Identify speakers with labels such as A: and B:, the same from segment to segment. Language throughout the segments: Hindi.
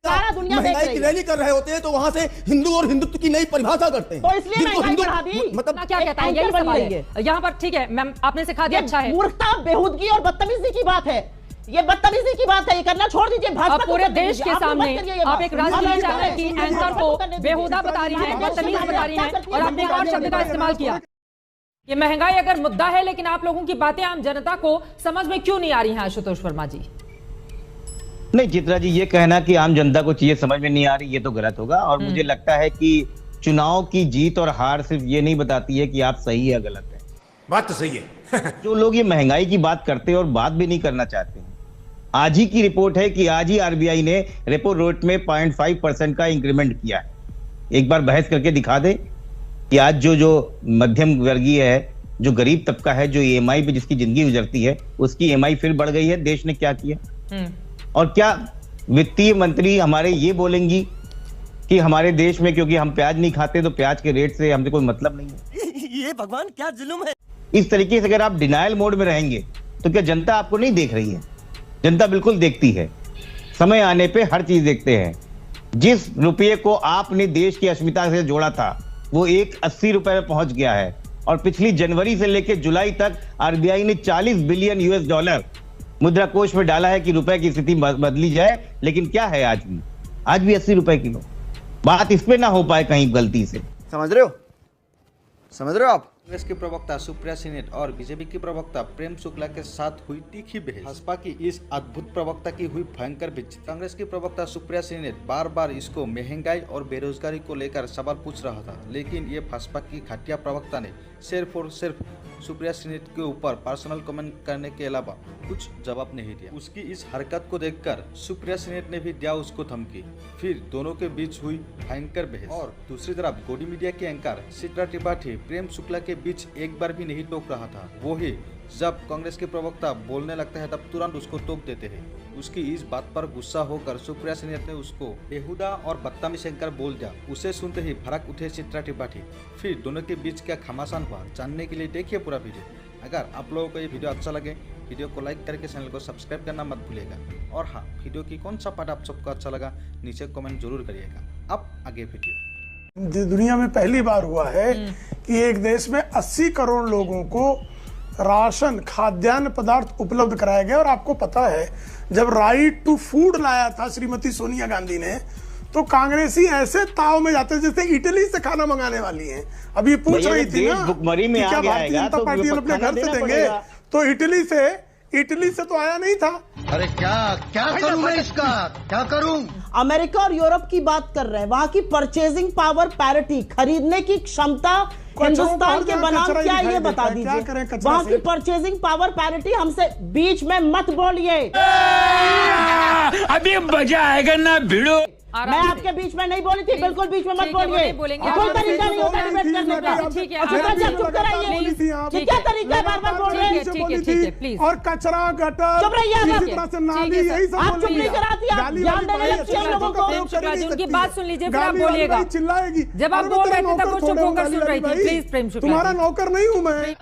A: सारा दुनिया देख रही है।
B: रैली कर रहे होते हैं तो वहां से हिंदू और हिंदुत्व की नई परिभाषा करते हैं,
A: तो इसलिए महंगाई बढ़ा दी।
B: मतलब
C: क्या कहता है, यही सवाल है यहाँ पर। ठीक है मैम, आपने सिखा दिया, अच्छा है।
A: मूर्खता, बेहूदगी और बदतमीजी की बात है, ये बदतमीजी की बात है, ये करना छोड़ दीजिए। भाजपा
C: पूरे देश के सामने आप एक राजनीतिक चैनल की एंकर को बेहुदा बता रही हैं, बदतमीज बता रही हैं, और आपने एक और शब्द का इस्तेमाल किया। ये महंगाई अगर मुद्दा है, लेकिन आप लोगों की बातें आम जनता को समझ में क्यों नहीं आ रही हैं आशुतोष वर्मा जी?
D: नहीं चित्रा जी, ये कहना कि आम जनता को चीजें समझ में नहीं आ रही, ये तो गलत होगा। और मुझे लगता है कि चुनाव की जीत और हार सिर्फ ये नहीं बताती है कि आप सही या गलत है।
E: बात तो सही है।
D: जो लोग ये महंगाई की बात करते हैं और बात भी नहीं करना चाहते हैं, आज ही की रिपोर्ट है कि आज ही आरबीआई ने रेपो रेट में 0.5% का इंक्रीमेंट किया है। एक बार बहस करके दिखा दे कि आज जो मध्यम वर्गीय है, जो गरीब तबका है, जो ईएमआई पे जिसकी जिंदगी गुजरती है, उसकी ईएमआई फिर बढ़ गई है। देश ने क्या किया? और क्या वित्तीय मंत्री हमारे ये बोलेंगी कि हमारे देश में क्योंकि हम प्याज नहीं खाते तो प्याज के रेट से हमसे कोई मतलब नहीं है?
B: ये भगवान क्या जुल्म है।
D: इस तरीके से अगर आप डिनायल मोड में रहेंगे तो क्या जनता आपको नहीं देख रही है? जनता बिल्कुल देखती है, समय आने पे हर चीज देखते हैं। जिस रुपये को आपने देश की अस्मिता से जोड़ा था वो 80 रुपए में पहुंच गया है, और पिछली जनवरी से लेकर जुलाई तक आरबीआई ने 40 बिलियन यूएस डॉलर मुद्रा कोष में डाला है कि रुपए की स्थिति बदली जाए। लेकिन क्या है, आज भी 80 रुपए किलो। बात इस पे ना हो पाए कहीं गलती से।
B: समझ रहे हो आप?
F: कांग्रेस की प्रवक्ता सुप्रिया सिनेट और बीजेपी की प्रवक्ता प्रेम शुक्ला के साथ हुई तीखी बहस। भाजपा की इस अद्भुत प्रवक्ता की हुई भयंकर बेइज्जती। कांग्रेस की प्रवक्ता सुप्रिया सिनेट बार बार इसको महंगाई और बेरोजगारी को लेकर सवाल पूछ रहा था, लेकिन ये भाजपा की घटिया प्रवक्ता ने सिर्फ और सिर्फ सुप्रिया सिनेट के ऊपर पर्सनल कमेंट करने के अलावा कुछ जवाब नहीं दिया। उसकी इस हरकत को देखकर सुप्रिया सिनेट ने भी दिया उसको धमकी। फिर दोनों के बीच हुई भयंकर बहस। और दूसरी तरफ गोडी मीडिया के एंकर चित्रा त्रिपाठी प्रेम शुक्ला के बीच एक बार भी नहीं टोक रहा था। वो ही जब कांग्रेस के प्रवक्ता बोलने लगता है तब तुरंत उसको टोक देते हैं। उसकी इस बात पर गुस्सा होकर सुप्रिया सिनेट ने उसको बेहुदा और बदतमीज एंकर बोल दिया। उसे सुनते ही भड़क उठे चित्रा त्रिपाठी। फिर दोनों के बीच क्या घमासान हुआ, जानने के लिए देखिए पूरा वीडियो। अगर आप लोगों को ये वीडियो अच्छा लगे, वीडियो को लाइक करके चैनल को सब्सक्राइब करना मत भूलिएगा। और हाँ, वीडियो की कौन सा पार्ट आप सबको अच्छा लगा नीचे कमेंट जरूर करिएगा। अब आगे वीडियो।
G: दुनिया में पहली बार हुआ है कि एक देश में 80 करोड़ लोगों को राशन, खाद्यान्न पदार्थ उपलब्ध कराया गया। और आपको पता है, जब राइट टू फूड लाया था श्रीमती सोनिया गांधी ने, तो कांग्रेसी ऐसे ताव में जाते जैसे इटली से खाना मंगाने वाली हैं। अभी पूछ रही थी ना
D: भुखमरी में
G: कि क्या भारतीय जनता पार्टी अपने घर से देंगे, तो इटली से तो आया नहीं था।
E: अरे क्या करूं मैं इसका, क्या करूं?
A: अमेरिका और यूरोप की बात कर रहे हैं, वहां की परचेजिंग पावर पैरिटी, खरीदने की क्षमता हिंदुस्तान के बनाम क्या है ये बता दीजिए। वहां की परचेजिंग पावर पैरिटी हमसे बीच में मत बोलिए।
E: अभी मजा आएगा ना भिड़ो।
A: मैं आपके बीच में नहीं बोली थी, बिल्कुल बीच में मत बोलिए। कोई तरीका नहीं होता डिबेट करने का।
C: ठीक है,
A: चुप कराइए। क्या तरीका है, बार बार बोल रहे हैं।
G: और कचरा गटर
A: चुप रहिए,
G: यही सब
A: आप चुप नहीं कराती, आप ध्यान देने लगती है लोगों को।
C: उनकी बात सुन लीजिए, फिर आप बोलिएगा।
G: चिल्लाएगी
C: जब आप बोल रहे थे तब वो चुप होकर सुन रही थी। प्लीज प्रेम शुक्ला,
G: तुम्हारा नौकर नहीं हूं मैं।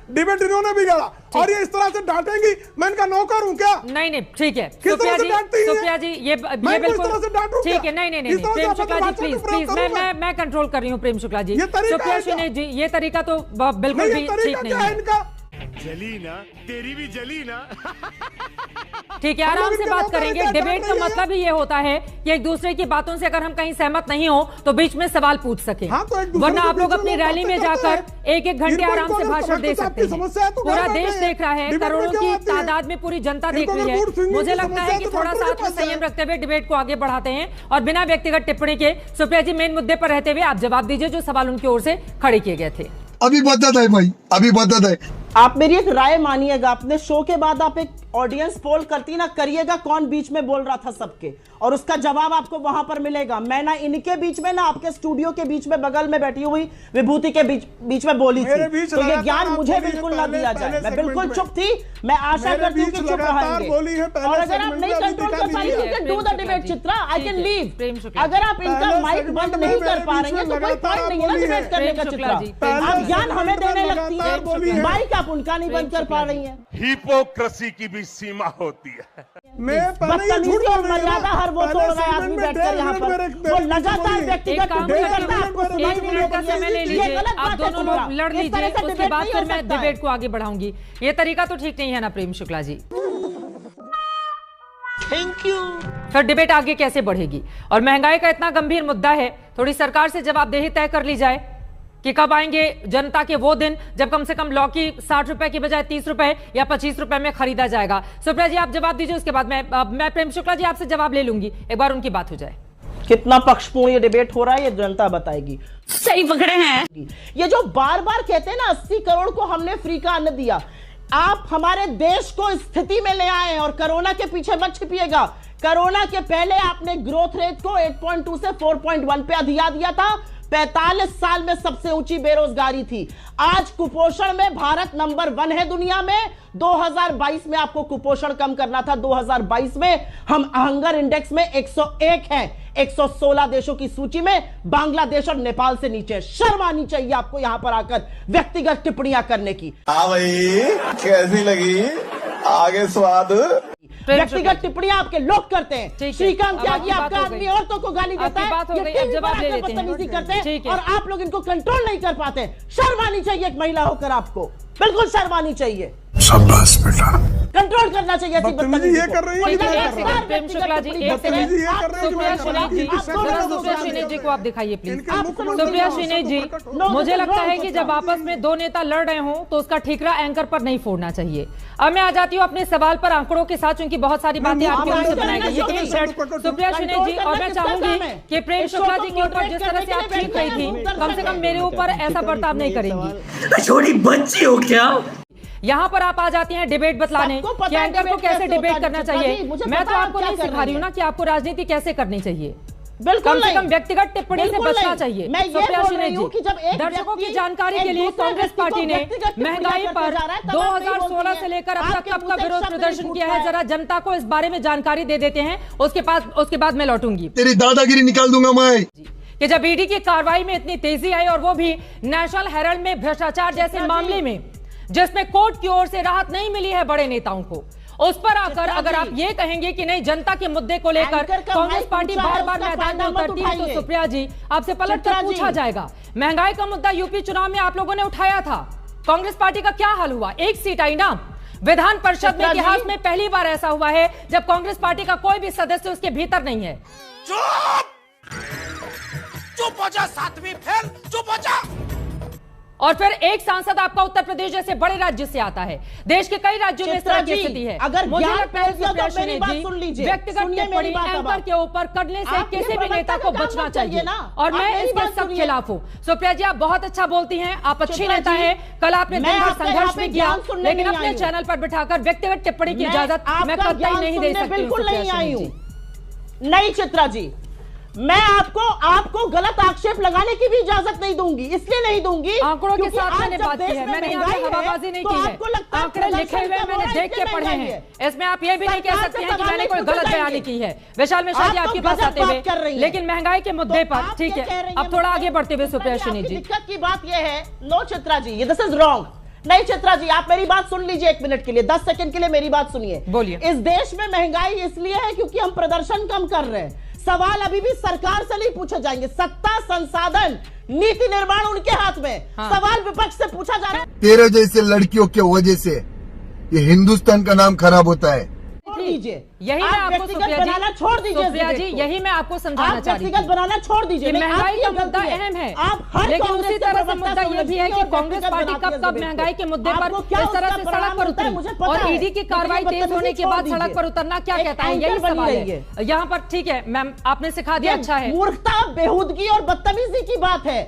G: डिबेट इन्होंने बिगाड़ा और ये इस तरह से डांटेंगी, मैं इनका नौकर हूं क्या?
C: नहीं सुप्रिया जी ये
G: बिल्कुल
C: ठीक है। नहीं प्रेम शुक्ला जी प्लीज मैं कंट्रोल कर रही हूँ। प्रेम शुक्ला जी, सुप्रिया सिनेट जी, ये तरीका तो बिल्कुल भी ठीक नहीं है।
E: जली ना, तेरी भी जली ना।
C: ठीक है, आराम से बात करेंगे। डिबेट का मतलब ही ये होता है कि एक दूसरे की बातों से अगर हम कहीं सहमत नहीं हो तो बीच में सवाल पूछ सके, वरना आप लोग अपनी रैली में जाकर एक घंटे आराम से भाषण दे सकते हैं। पूरा देश देख रहा है, करोड़ों की तादाद में पूरी जनता देख रही है। मुझे लगता है कि थोड़ा सा आत्मसंयम रखते हुए डिबेट को आगे बढ़ाते हैं और बिना व्यक्तिगत टिप्पणी के। सुप्रिया जी, मेन मुद्दे पर रहते हुए आप जवाब दीजिए जो सवाल उनकी ओर से खड़े किए गए थे।
B: अभी बदत है भाई, अभी बदत है।
A: आप मेरी एक राय मानिएगा, अपने शो के बाद आप एक ऑडियंस पोल करती ना करिएगा, कौन बीच में बोल रहा था सबके, और उसका जवाब आपको वहां पर मिलेगा। मैं ना इनके बीच में ना आपके स्टूडियो के बीच में बगल में बैठी हुई विभूति के बीच में बोली थी, तो ये ज्ञान मुझे बिल्कुल ना दिया जाए। मैं बिल्कुल चुप थी, मैं आशा करती हूँ कि चुप रहेंगे। और अगर आप नहीं कंट्रोल कर पा रही, you can do the debate Chitra, I can leave. अगर आप इनका माइक बंद नहीं कर पा रहे हैं तो कोई पॉइंट नहीं है ना डिबेट करने का। चित्रा, आप ज्ञान हमें देने लगती है, माइक आप उनका नहीं बंद कर पा रही है।
E: हिपोक्रेसी की भी सीमा होती है।
G: मैं पहले ये झूठ
A: बदतमीजी और
G: बोल रही हूँ
A: मर्यादा
G: ना।
A: हर वो
G: पहले
A: तोड़ रहा है
G: सेगमेंट
A: आदमी
G: में
A: बैठकर यहाँ पर।
G: 1.5 मिनट
A: वो
G: मेरे
A: न जाता है
C: एक
A: व्यक्तिगत
C: काम
A: टिप्पणी
C: करते
A: करना,
C: हैं,
A: आपको सुनाई
C: एक
A: नहीं
C: मिनट का
A: देती है।
C: समय ले
A: ये
C: लीजिए,
A: गलत
C: आप
A: बात है
C: दोनों
A: पूरा।
C: लोग लड़
A: इस
C: लीजिए,
A: तरह से
C: उसके
A: डिबेट
C: बाद
A: नहीं
C: फिर
A: हो
C: मैं
A: सकता है।
C: डिबेट को आगे बढ़ाऊंगी। ये तरीका तो ठीक नहीं है ना प्रेम शुक्ला जी।
A: Thank you.
C: फिर डिबेट आगे कैसे बढ़ेगी? और महंगाई का इतना गंभीर मुद्दा है, थोड़ी सरकार से जवाबदेही तय कर ली जाए कि कब आएंगे जनता के वो दिन जब कम से कम लौकी 60 रुपए की बजाय 30 रुपए या 25 रुपए में खरीदा जाएगा। सुप्रिया जी आप जवाब दीजिए, उसके बाद मैं प्रेम शुक्ला जी आपसे जवाब ले लूंगी, एक बार उनकी बात हो जाए।
A: कितना पक्षपूर्ण ये डिबेट हो रहा है ये जनता बताएगी।
H: सही पकड़े हैं।
A: ये जो बार बार कहते हैं ना 80 करोड़ को हमने फ्री का अन्न दिया, आप हमारे देश को स्थिति में ले आए और कोरोना के पीछे मत छिपिएगा। कोरोना के पहले आपने ग्रोथ रेट को 8.2 से 4.1 पे अधिया दिया था। 45 साल में सबसे ऊंची बेरोजगारी थी। आज कुपोषण में भारत नंबर 1 है दुनिया में। 2022 में आपको कुपोषण कम करना था। 2022 में हम हंगर इंडेक्स में 101 हैं। 116 देशों की सूची में बांग्लादेश और नेपाल से नीचे। शर्म आनी चाहिए आपको यहां पर आकर व्यक्तिगत टिप्पणियां करने की।
B: हाँ भाई, कैसी लगी आगे स्वाद?
A: व्यक्तिगत टिप्पणियां आपके लोग करते हैं।
C: है।
A: श्रीकांत
C: अब
A: त्यागी
C: आपकी
A: आपका
C: बात हो
A: आदमी
C: गई।
A: औरतों को गाली देता
C: आपकी
A: है,
C: बात हो
A: ये
C: गई,
A: टीवी
C: अब जवाब
A: पर
C: ले
A: आकर
C: लेते हैं।
A: बदतमीजी करते हैं
C: ठीक है।
A: और आप लोग इनको कंट्रोल नहीं कर पाते। शर्म आनी चाहिए एक महिला होकर आपको, बिल्कुल शर्म आनी चाहिए।
G: शाबाश बेटा।
A: कंट्रोल करना चाहिए ऐसी
G: बदतमीजी ये कर रही है,
C: ठीक है,
G: ये
C: एक
G: कर रही
C: सेकंड प्रेम शुक्ला जी, एक
G: बदतमीजी ये
C: सेकंड।
G: कर रहे हैं,
C: सुप्रिया
G: जो
C: श्रीनेत जी,
G: आप दोनों
C: जरा
G: लोग
C: सुप्रिया
G: सामने
C: श्रीनेत जी को आप दिखाइए प्लीज।
G: इनके मुख में
C: सुप्रिया
G: लोग
C: श्रीनेत जी,
A: नो,
C: मुझे
A: this is
C: लगता है
A: wrong,
C: कि जब आपस में दो नेता लड़ रहे हों तो उसका ठीकरा एंकर पर नहीं फोड़ना चाहिए। अब मैं आ जाती हूँ अपने सवाल पर आंकड़ों के साथ, क्योंकि बहुत सारी बातें आपकी ओर से बनाई गई है। सुप्रिया श्रीनेत जी, और मैं चाहूंगी कि प्रेम शुक्ला जी के ऊपर जिस तरह से आप चीख रही थी, कम से कम मेरे ऊपर ऐसा बर्ताव नहीं करेंगी।
H: छोटी बच्ची हो क्या?
C: यहाँ पर आप आ जाती हैं डिबेट बतलाने
A: सबको पता
C: कि
A: है
C: एंकर को
A: डिबेट
C: कैसे
A: कैसे
C: डिबेट
A: होता है,
C: करना
A: चित्रा जी,
C: चाहिए।
A: मुझे
C: मैं तो
A: पता है
C: आपको
A: आप
C: नहीं
A: क्या कर
C: सिखा रही
A: रही
C: हूँ ना कि आपको राजनीति कैसे करनी चाहिए।
A: बिल्कुल
C: कम से
A: नहीं।
C: कम व्यक्तिगत टिप्पणी से
A: बिल्कुल
C: बचना
A: नहीं।
C: चाहिए।
A: मैं ये
C: सुप्रिया
A: बोल
C: श्रीनेत
A: रही हूँ कि जब एक
C: दर्शकों की
A: व्यक्ति
C: जानकारी
A: एक
C: के लिए
A: दूसरे
C: कांग्रेस
A: व्यक्ति को
C: पार्टी ने
A: व्यक्तिगत टिप्पणी
C: महंगाई
A: करते
C: पर
A: जा रहा है, तब आप नहीं
C: 2016
A: बोलती
C: से
A: हैं।
C: लेकर अब तक
A: आपके
C: कब
A: मुंह
C: का
A: से
C: विरोध
A: शब्द
C: प्रदर्शन
A: नहीं
C: किया है,
A: फूटता
C: जरा जनता को इस बारे में जानकारी दे देते हैं। उसके बाद मैं लौटूंगी
B: तेरी दादागिरी निकाल दूंगा मैं।
C: कि जब ईडी की कार्रवाई में इतनी तेजी आई और वो भी नेशनल हेराल्ड में भ्रष्टाचार जैसे मामले में, जिसमें कोर्ट की ओर से राहत नहीं मिली है बड़े नेताओं को, उस पर आकर अगर आप ये कहेंगे कि नहीं जनता के मुद्दे को लेकर
A: एंकर का
C: कांग्रेस
A: माइक
C: पार्टी
A: ऊंचा है,
C: बार बार
A: उसका
C: मैदान में
A: फायदा मत
C: उतरती है, तो
A: उठाइए।
C: सुप्रिया जी आपसे पलट
A: चित्रा
C: कर
A: जी।
C: पूछा जाएगा। महंगाई का मुद्दा यूपी चुनाव में आप लोगों ने उठाया था, कांग्रेस पार्टी का क्या हाल हुआ? एक सीट आई ना। विधान परिषद में
A: चित्रा जी।
C: इतिहास में पहली बार ऐसा हुआ है जब कांग्रेस पार्टी का कोई भी सदस्य उसके भीतर नहीं है।
B: चुप हो जा, सातवीं फेल, चुप हो जा।
C: और फिर एक सांसद आपका उत्तर प्रदेश जैसे बड़े राज्य से आता है। देश के कई राज्यों में इस तरह की स्थिति है।
A: अगर
C: मुझे
A: ज्ञान
C: लगता है
A: फैल गया तो
C: सुप्रिया
A: मेरी
C: श्रीनेत
A: बात
C: जी,
A: सुन लीजिए।
C: व्यक्तिगत
A: सुनिए मेरी
C: टिप्पणी
A: बात अब
C: एंकर
A: आप।
C: के ऊपर करने से
A: आपके
C: किसी भी
A: प्रवक्ता
C: नेता
A: का
C: को
A: काम
C: बचना
A: मत करिए
C: चाहिए
A: ना।
C: और
A: आप
C: मैं
A: मेरी
C: इसके
A: बात
C: सब
A: सुनिए।
C: खिलाफ हूं। सुप्रिया जी आप बहुत अच्छा बोलती हैं, आप अच्छी
A: चित्रा
C: नेता
A: जी,
C: हैं। कल आपने
A: मैं
C: दिन भर
A: आपके
C: संघर्ष
A: यहाँ पे
C: भी किया,
A: ज्ञान सुनने
C: लेकिन
A: नहीं
C: अपने
A: आई हूं।
C: चैनल पर बिठाकर व्यक्तिगत टिप्पणी की इजाजत मैं
A: आपका
C: कतई
A: ज्ञान
C: नहीं दे
A: सुनने
C: सकती हूं।
A: बिल्कुल
C: सुप्रिया
A: नहीं आई
C: श्रीनेत
A: हूं।
C: जी,
A: नहीं चित्रा जी, मैं आपको गलत आक्षेप लगाने की भी इजाजत नहीं दूंगी। इसलिए नहीं दूंगी
C: आंकड़ों के
A: क्योंकि
C: साथ
A: आज
C: मैंने
A: जब
C: बात की
A: देश
C: है,
A: में
C: मैंने यहाँ पे
A: महंगाई है,
C: हवाबाजी नहीं
A: तो
C: की है।
A: आपको लगता है
C: आंकड़े लिखे
A: प्रदर्शन
C: हुए
A: कम हो
C: मैंने
A: रहा है,
C: देख के
A: इसलिए
C: पढ़े
A: महंगाई
C: हैं।
A: है।
C: इसमें आप ये भी नहीं कह
A: सरकार
C: सकते
A: से
C: हैं कि
A: सवाल
C: मैंने
A: नहीं
C: कोई
A: पूछे
C: गलत बयानी
A: जाएंगे।
C: की है। विशाल मिश्रा जी
A: आप तो
C: आपके पास
A: गलत
C: आते
A: बात कर रही
C: हुए,
A: हैं।
C: लेकिन महंगाई के मुद्दे
A: तो
C: पर
A: आप
C: ठीक
A: ये कह
C: है,
A: रही
C: अब
A: हैं
C: थोड़ा
A: मुझे-
C: आगे बढ़ते हुए सुप्रिया
A: आपकी
C: श्रीनेत जी।
A: दिक्कत की बात यह है, नो चित्रा जी, ये दिस इज रॉन्ग। नहीं चित्रा जी, आप मेरी बात सुन लीजिए 1 मिनट के लिए, 10 सेकंड के लिए मेरी बात सुनिए।
C: बोलिए।
A: इस देश में महंगाई इसलिए है क्योंकि हम प्रदर्शन कम कर रहे हैं। सवाल अभी भी सरकार से नहीं पूछे जाएंगे। सत्ता, संसाधन, नीति निर्माण उनके हाथ में।
C: हाँ।
A: सवाल विपक्ष से पूछा जा रहा है।
B: तेरे जैसे लड़कियों के वजह से ये हिंदुस्तान का नाम खराब होता है।
A: छोड़ दीजिए,
C: यही मैं
A: आप
C: आपको
A: व्यक्तिगत
C: सुप्रिया
A: बनाना
C: जी,
A: छोड़ दीजिए।
C: सुप्रिया जी यही मैं आपको समझाना
A: आप
C: चाह रही
A: व्यक्तिगत
C: थी
A: बनाना छोड़ दीजिए।
C: कि
A: नहीं,
C: महंगाई
A: आपकी
C: का
A: गलती
C: मुद्दा
A: है।
C: अहम है,
A: आप हर
C: लेकिन
A: कांग्रेस
C: उसी
A: के
C: तरह से
A: प्रवक्ता
C: मुद्दा
A: से
C: ये भी है कि
A: उलझती और
C: कांग्रेस
A: व्यक्तिगत
C: पार्टी
A: बनाती है
C: कब कब
A: इस
C: महंगाई के मुद्दे पर
A: आपको क्या
C: इस तरह
A: उसका
C: से सड़क
A: परिणाम
C: पर
A: होता है,
C: उतरी
A: मुझे पता
C: और
A: है।
C: ईडी की
A: लेकिन
C: कार्रवाई
A: ये
C: तेज होने के बाद
A: बदतमीजी
C: सड़क पर उतरना क्या
A: एक
C: कहता है,
A: एंकर
C: यही
A: बनी
C: सवाल
A: रही
C: है। यहाँ पर ठीक है मैम, आपने सिखा दिया, अच्छा है।
A: मूर्खता, बेहूदगी और बदतमीजी की बात है।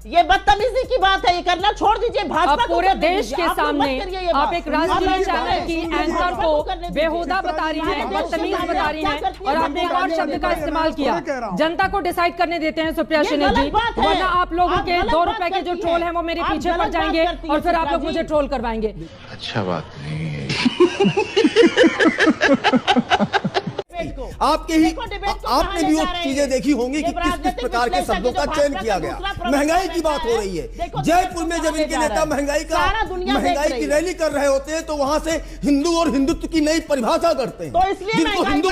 A: ये बदतमीजी की बात है, ये करना छोड़ दीजिए। भाजपा
C: अब
A: को
C: पूरे
A: करने
C: देश
A: दीजिए।
C: के
A: आप लोग मत
C: सामने
A: करिए ये
C: आप
A: बात।
C: एक राष्ट्रीय
A: आप
C: चैनल की
A: भाजपा
C: एंकर
A: को
C: को
A: करने दीजिए।
C: बेहुदा बता रही हैं, बदतमीज बता रही हैं,
A: क्या
C: और आपने एक और
A: करती
C: शब्द
A: हैं?
C: का इस्तेमाल किया, जनता को डिसाइड करने देते हैं सुप्रिया
A: ये
C: श्रीनेत जी,
A: गलत बात है।
C: वरना आप लोगों
A: आप
C: के
A: गलत
C: 2
A: बात
C: रुपए के जो
A: करती
C: ट्रोल
A: हैं।
C: हैं वो मेरे
A: आप
C: पीछे
A: गलत
C: पड़
A: बात
C: जाएंगे
A: करती
C: और
A: हैं
C: फिर आप
A: चित्रा
C: लोग मुझे
A: जी।
C: ट्रोल करवाएंगे।
I: अच्छा बात नहीं है। आपके ही आपने भी वो चीजें देखी होंगी कि किस किस प्रकार के शब्दों का चयन किया गया। महंगाई की बात हो रही है। जयपुर में जब इनके नेता महंगाई की रैली कर रहे होते हैं तो वहां से हिंदू और हिंदुत्व की नई परिभाषा करते हैं,
A: तो इसलिए
I: जिनको हिंदू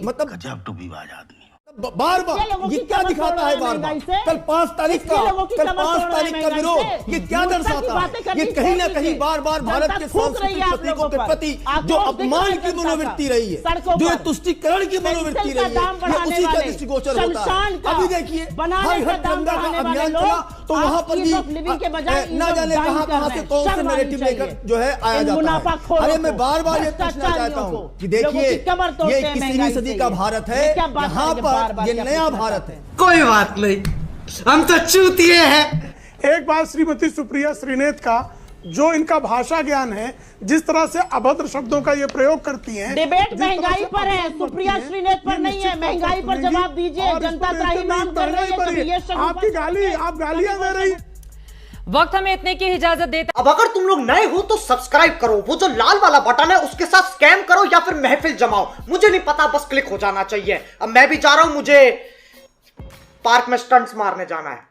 A: मतलब
B: गजब टूबीबाज आदमी।
I: बार बार ये क्या दिखाता है? बार बार कल 5 तारीख का विरोध ये क्या दर्शाता है? ये कहीं ना कहीं बार बार भारत के सांस्कृतिक प्रतीकों के प्रति जो अपमान की मनोवृत्ति रही है, जो तुष्टीकरण की मनोवृत्ति रही है, ये उसी का दृष्टिगोचर होता है। अभी देखिए हर घर तिरंगा का अभियान चला तो वहां पर भी ना जाने कहां से कौन से नैरेटिव लेकर जो है आया जाता है। अरे मैं बार बार ये पूछना चाहता हूं कि देखिए ये 21वीं सदी का भारत है, यहाँ पर ये नया भारत है।
E: कोई बात नहीं, हम तो चूतिए हैं।
G: एक बात श्रीमती सुप्रिया श्रीनेत का जो इनका भाषा ज्ञान है, जिस तरह से अभद्र शब्दों का ये प्रयोग करती हैं।
A: डिबेट महंगाई पर है, सुप्रिया श्रीनेत पर नहीं है। महंगाई पर जवाब दीजिए, जनता त्राहिमाम कर रही है।
G: आपकी गाली, आप गालियां दे रही।
C: वक्त हमें इतने की इजाजत देता।
J: अब अगर तुम लोग नए हो तो सब्सक्राइब करो, वो जो लाल वाला बटन है उसके साथ स्कैम करो या फिर महफिल जमाओ, मुझे नहीं पता, बस क्लिक हो जाना चाहिए। अब मैं भी जा रहा हूं, मुझे पार्क में स्टंट्स मारने जाना है।